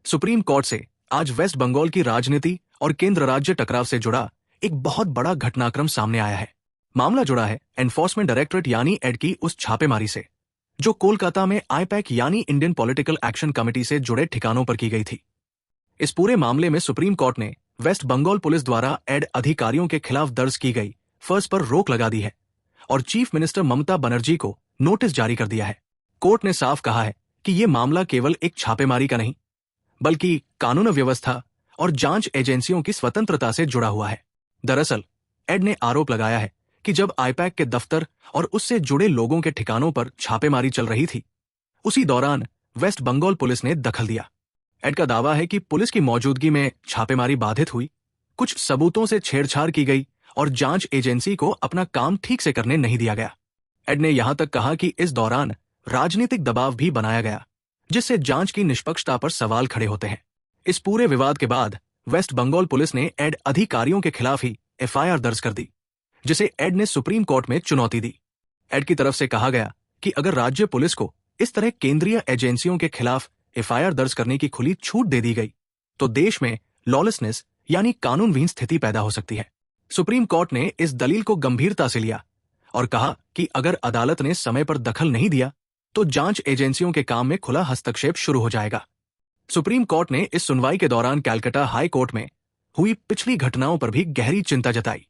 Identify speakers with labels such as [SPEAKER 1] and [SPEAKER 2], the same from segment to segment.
[SPEAKER 1] Supreme court से आज waste Bengal की राजनीति और केंद्र राज्य टकराव से जुड़ा एक बहुत बड़ा घटनाक्रम सामने आया है। मामला जुड़ा है एनफोर्समेंट डायरेक्टरेट यानी एड की उस छापेमारी से जो कोलकाता में आईपैक यानी इंडियन पॉलिटिकल एक्शन कमेटी से जुड़े ठिकानों पर की गई थी। इस पूरे मामले में सुप्रीम कोर्ट ने वेस्ट बंगाल पुलिस द्वारा एड अधिकारियों के खिलाफ दर्ज की गई फर्ज पर रोक लगा दी है और चीफ मिनिस्टर ममता बनर्जी को नोटिस जारी कर दिया है। कोर्ट ने साफ कहा है कि यह मामला केवल एक छापेमारी का नहीं बल्कि कानून व्यवस्था और जांच एजेंसियों की स्वतंत्रता से जुड़ा हुआ है। दरअसल एड ने आरोप लगाया है कि जब आईपैक के दफ्तर और उससे जुड़े लोगों के ठिकानों पर छापेमारी चल रही थी, उसी दौरान वेस्ट बंगाल पुलिस ने दखल दिया। एड का दावा है कि पुलिस की मौजूदगी में छापेमारी बाधित हुई, कुछ सबूतों से छेड़छाड़ की गई और जांच एजेंसी को अपना काम ठीक से करने नहीं दिया गया। एड ने यहां तक कहा कि इस दौरान राजनीतिक दबाव भी बनाया गया, जिससे जांच की निष्पक्षता पर सवाल खड़े होते हैं। इस पूरे विवाद के बाद वेस्ट बंगाल पुलिस ने एड अधिकारियों के खिलाफ ही एफआईआर दर्ज कर दी, जिसे एड ने सुप्रीम कोर्ट में चुनौती दी। एड की तरफ से कहा गया कि अगर राज्य पुलिस को इस तरह केंद्रीय एजेंसियों के खिलाफ एफआईआर दर्ज करने की खुली छूट दे दी गई तो देश में लॉलेसनेस यानी कानूनविहीन स्थिति पैदा हो सकती है। सुप्रीम कोर्ट ने इस दलील को गंभीरता से लिया और कहा कि अगर अदालत ने समय पर दखल नहीं दिया तो जांच एजेंसियों के काम में खुला हस्तक्षेप शुरू हो जाएगा। सुप्रीम कोर्ट ने इस सुनवाई के दौरान कलकत्ता हाई कोर्ट में हुई पिछली घटनाओं पर भी गहरी चिंता जताई।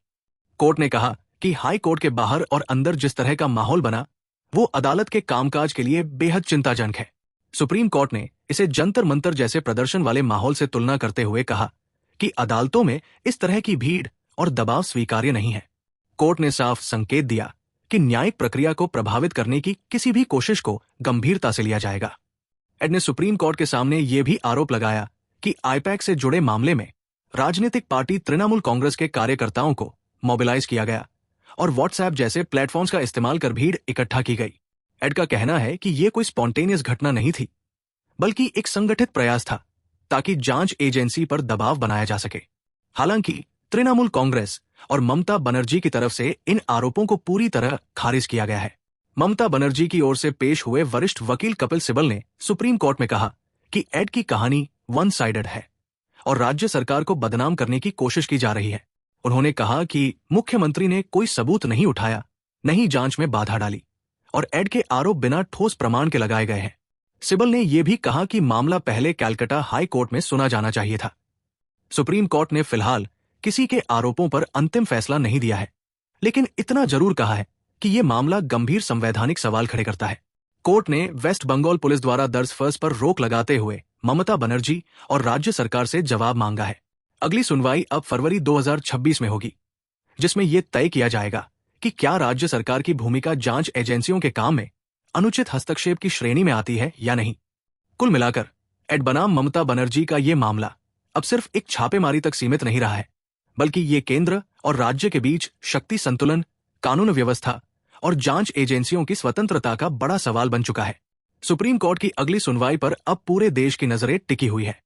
[SPEAKER 1] कोर्ट ने कहा कि हाई कोर्ट के बाहर और अंदर जिस तरह का माहौल बना वो अदालत के कामकाज के लिए बेहद चिंताजनक है। सुप्रीम कोर्ट ने इसे जंतर मंतर जैसे प्रदर्शन वाले माहौल से तुलना करते हुए कहा कि अदालतों में इस तरह की भीड़ और दबाव स्वीकार्य नहीं है। कोर्ट ने साफ संकेत दिया कि न्यायिक प्रक्रिया को प्रभावित करने की किसी भी कोशिश को गंभीरता से लिया जाएगा। एड ने सुप्रीम कोर्ट के सामने यह भी आरोप लगाया कि आईपैक से जुड़े मामले में राजनीतिक पार्टी तृणमूल कांग्रेस के कार्यकर्ताओं को मोबिलाइज किया गया और व्हाट्सएप जैसे प्लेटफॉर्म्स का इस्तेमाल कर भीड़ इकट्ठा की गई। एड का कहना है कि यह कोई स्पॉन्टेनियस घटना नहीं थी बल्कि एक संगठित प्रयास था ताकि जांच एजेंसी पर दबाव बनाया जा सके। हालांकि तृणमूल कांग्रेस और ममता बनर्जी की तरफ से इन आरोपों को पूरी तरह खारिज किया गया है। ममता बनर्जी की ओर से पेश हुए वरिष्ठ वकील कपिल सिब्बल ने सुप्रीम कोर्ट में कहा कि एड की कहानी वन साइडेड है और राज्य सरकार को बदनाम करने की कोशिश की जा रही है। उन्होंने कहा कि मुख्यमंत्री ने कोई सबूत नहीं उठाया, नहीं जांच में बाधा डाली और एड के आरोप बिना ठोस प्रमाण के लगाए गए हैं। सिब्बल ने यह भी कहा कि मामला पहले कलकत्ता हाई कोर्ट में सुना जाना चाहिए था। सुप्रीम कोर्ट ने फिलहाल किसी के आरोपों पर अंतिम फैसला नहीं दिया है, लेकिन इतना जरूर कहा है कि यह मामला गंभीर संवैधानिक सवाल खड़े करता है। कोर्ट ने वेस्ट बंगाल पुलिस द्वारा दर्ज फर्ज पर रोक लगाते हुए ममता बनर्जी और राज्य सरकार से जवाब मांगा है। अगली सुनवाई अब फरवरी 2026 में होगी, जिसमें यह तय किया जाएगा कि क्या राज्य सरकार की भूमिका जांच एजेंसियों के काम में अनुचित हस्तक्षेप की श्रेणी में आती है या नहीं। कुल मिलाकर एड बनाम ममता बनर्जी का यह मामला अब सिर्फ एक छापेमारी तक सीमित नहीं रहा है, बल्कि ये केंद्र और राज्य के बीच शक्ति संतुलन, कानून व्यवस्था और जांच एजेंसियों की स्वतंत्रता का बड़ा सवाल बन चुका है। सुप्रीम कोर्ट की अगली सुनवाई पर अब पूरे देश की नजरें टिकी हुई है।